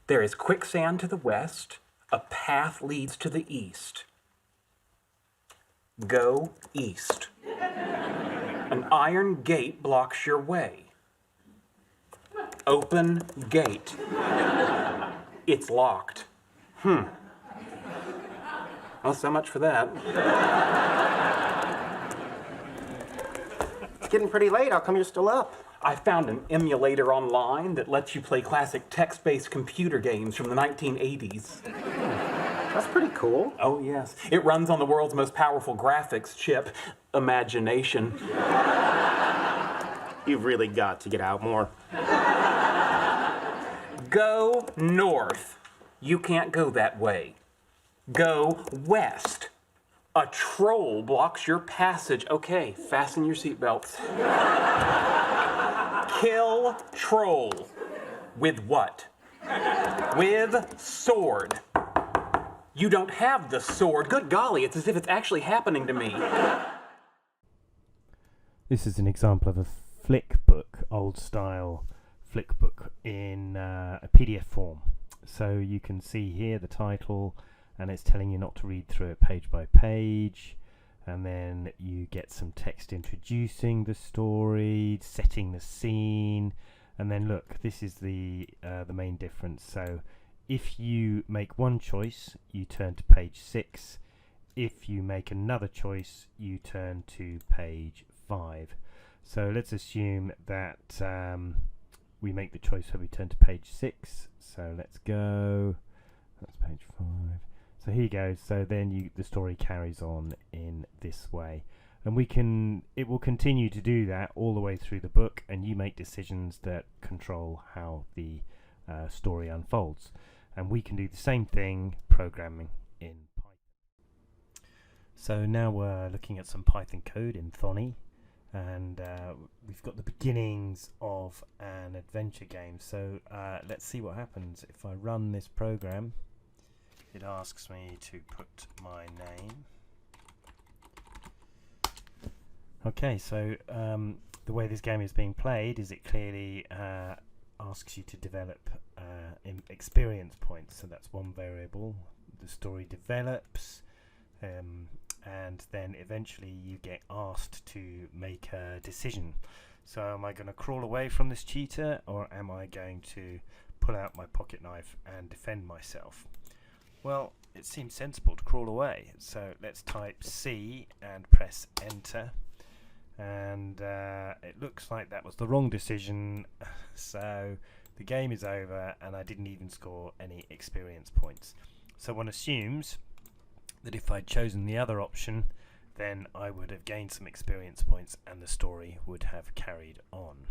There is quicksand to the west. A path leads to the east. Go east. An iron gate blocks your way. Open gate. It's locked. Well, so much for that. It's getting pretty late. How come you're still up? I found an emulator online that lets you play classic text-based computer games from the 1980s. That's pretty cool. Oh, yes. It runs on the world's most powerful graphics chip, Imagination. You've really got to get out more. Go north. You can't go that way. Go west. A troll blocks your passage. Okay, fasten your seatbelts. Kill troll. With what? With sword. You don't have the sword. Good golly, it's as if it's actually happening to me. This is an example of a flick book, old style flick book in a PDF form. So you can see here the title, and it's telling you not to read through it page by page, and then you get some text introducing the story, setting the scene, and then look, this is the main difference. So if you make one choice, you turn to page 6. If you make another choice, you turn to page 5. So let's assume that we make the choice where we turn to page 6. So let's go. That's page 5. So here you go. So then the story carries on in this way, and it will continue to do that all the way through the book, and you make decisions that control how the story unfolds. And we can do the same thing programming in Python. So now we're looking at some Python code in Thonny, and we've got the beginnings of an adventure game. So let's see what happens if I run this program. It asks me to put my name. Okay, so the way this game is being played is it clearly asks you to develop experience points. So that's one variable. The story develops, and then eventually you get asked to make a decision. So am I going to crawl away from this cheetah, or am I going to pull out my pocket knife and defend myself? Well, it seems sensible to crawl away, so let's type C and press enter, and it looks like that was the wrong decision. So the game is over, and I didn't even score any experience points. So one assumes that if I'd chosen the other option, then I would have gained some experience points and the story would have carried on.